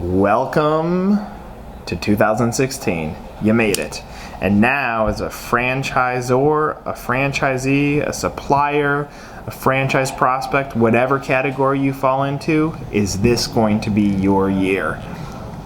Welcome to 2016. You made it. And now, as a franchisor, a franchisee, a supplier, a franchise prospect, whatever category you fall into, is this going to be your year?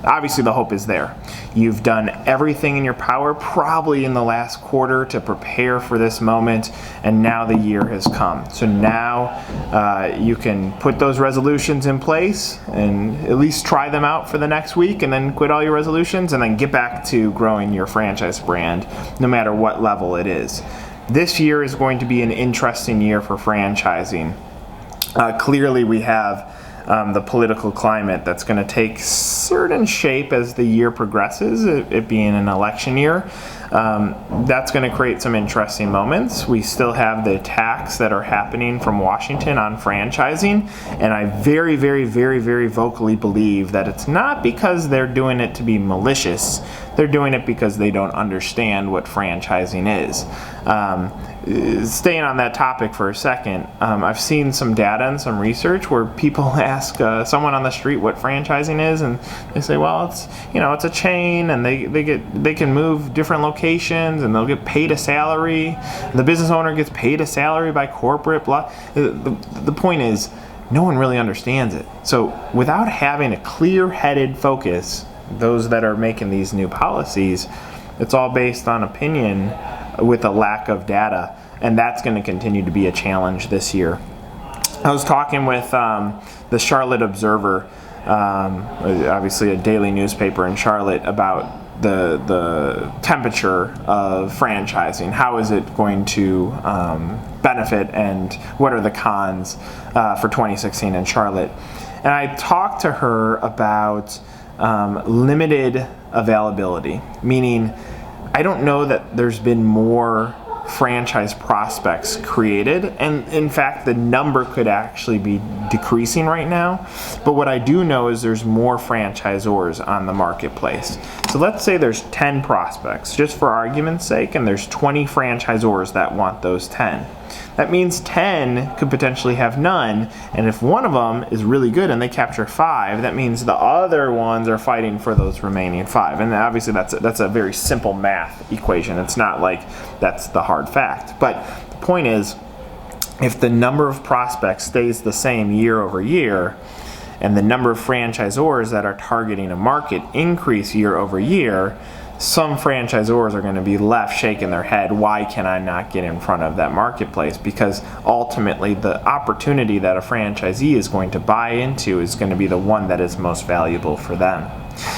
Obviously, the hope is there. You've done everything in your power, probably in the last quarter, to prepare for this moment, and now the year has come. So now you can put those resolutions in place and at least try them out for the next week, and then quit all your resolutions, and then get back to growing your franchise brand, no matter what level it is. This year is going to be an interesting year for franchising. Clearly, we have the political climate that's going to take certain shape as the year progresses, it being an election year. That's going to create some interesting moments. We still have the attacks that are happening from Washington on franchising, and I very, very, very, very vocally believe that it's not because they're doing it to be malicious. They're doing it because they don't understand what franchising is. Staying on that topic for a second, I've seen some data and some research where people ask someone on the street what franchising is, and they say, well, it's a chain, and they can move different locations, and they'll get paid a salary. The business owner gets paid a salary by corporate. Blah. The point is, no one really understands it. So without having a clear-headed focus, those that are making these new policies, it's all based on opinion with a lack of data, and that's going to continue to be a challenge this year. I was talking with the Charlotte Observer, obviously a daily newspaper in Charlotte, about the temperature of franchising. How is it going to benefit, and what are the cons for 2016 in Charlotte? And I talked to her about limited availability, meaning I don't know that there's been more franchise prospects created, and in fact the number could actually be decreasing right now. But what I do know is there's more franchisors on the marketplace. So let's say there's 10 prospects, just for argument's sake, and there's 20 franchisors that want those 10. That means 10 could potentially have none, and if one of them is really good and they capture 5, that means the other ones are fighting for those remaining 5. And obviously that's a very simple math equation. It's not like that's the hard fact. But the point is, if the number of prospects stays the same year over year, and the number of franchisors that are targeting a market increase year over year, some franchisors are going to be left shaking their head, why can I not get in front of that marketplace? Because ultimately the opportunity that a franchisee is going to buy into is going to be the one that is most valuable for them.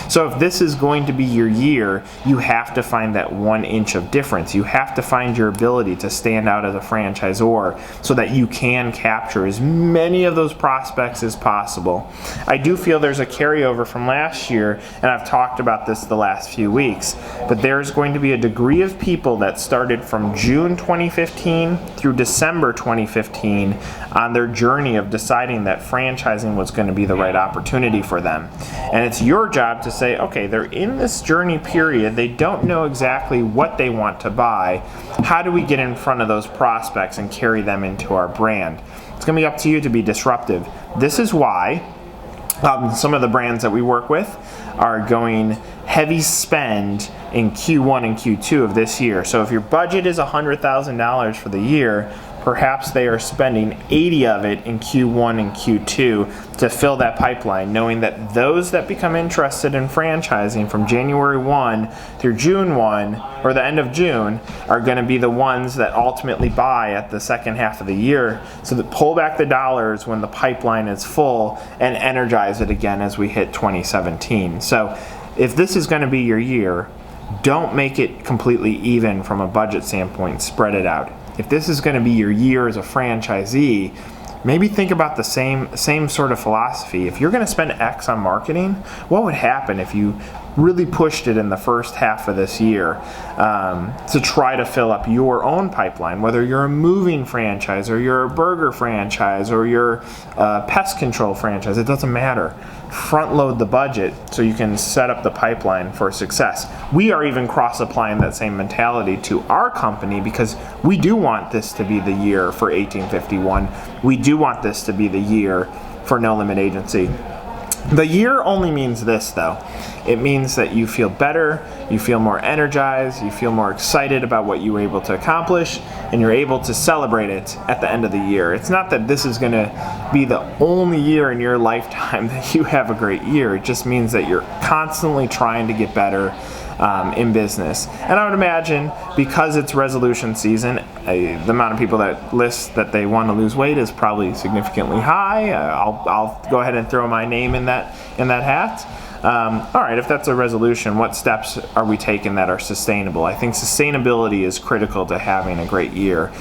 So if this is going to be your year, you have to find that 1 inch of difference. You have to find your ability to stand out as a franchisor so that you can capture as many of those prospects as possible. I do feel there's a carryover from last year, and I've talked about this the last few weeks, but there's going to be a degree of people that started from June 2015 through December 2015 on their journey of deciding that franchising was going to be the right opportunity for them. And it's your job to say, okay, they're in this journey period, they don't know exactly what they want to buy. How do we get in front of those prospects and carry them into our brand? It's going to be up to you to be disruptive. This is why some of the brands that we work with are going heavy spend in Q1 and Q2 of this year. So if your budget is $100,000 for the year, perhaps they are spending 80 of it in Q1 and Q2 to fill that pipeline, knowing that those that become interested in franchising from January 1 through June 1, or the end of June, are going to be the ones that ultimately buy at the second half of the year, so that pull back the dollars when the pipeline is full and energize it again as we hit 2017. So if this is going to be your year, don't make it completely even from a budget standpoint. Spread it out. If this is going to be your year as a franchisee, maybe think about the same sort of philosophy. If you're going to spend X on marketing, what would happen if you really pushed it in the first half of this year to try to fill up your own pipeline, whether you're a moving franchise or you're a burger franchise or you're a pest control franchise, it doesn't matter. Front load the budget so you can set up the pipeline for success. We are even cross-applying that same mentality to our company because we do want this to be the year for 1851. We do want this to be the year for No Limit Agency. The year only means this, though. It means that you feel better, you feel more energized, you feel more excited about what you were able to accomplish, and you're able to celebrate it at the end of the year. It's not that this is going to be the only year in your lifetime that you have a great year. It just means that you're constantly trying to get better in business. And I would imagine, because it's resolution season, the amount of people that list that they want to lose weight is probably significantly high. I'll go ahead and throw my name in that hat. All right, if that's a resolution, what steps are we taking that are sustainable? I think sustainability is critical to having a great year,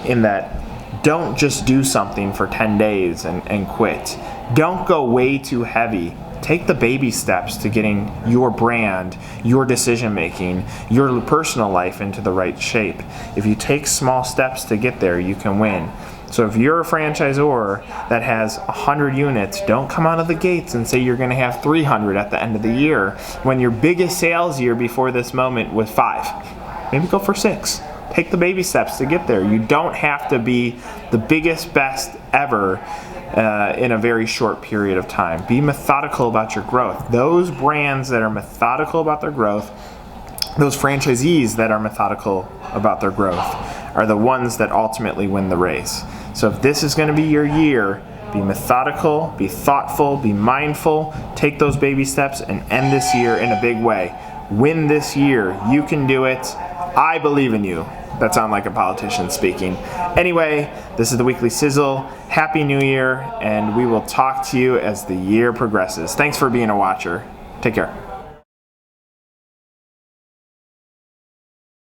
in that don't just do something for 10 days and quit. Don't go way too heavy. Take the baby steps to getting your brand, your decision making, your personal life into the right shape. If you take small steps to get there, you can win. So if you're a franchisor that has 100 units, don't come out of the gates and say you're going to have 300 at the end of the year when your biggest sales year before this moment was 5. Maybe go for 6. Take the baby steps to get there. You don't have to be the biggest, best ever in a very short period of time. Be methodical about your growth. Those brands that are methodical about their growth, those franchisees that are methodical about their growth, are the ones that ultimately win the race. So if this is going to be your year, be methodical, be thoughtful, be mindful, take those baby steps, and end this year in a big way. Win this year. You can do it. I believe in you. That sounds like a politician speaking. Anyway, this is the Weekly Sizzle. Happy New Year, and we will talk to you as the year progresses. Thanks for being a watcher. Take care.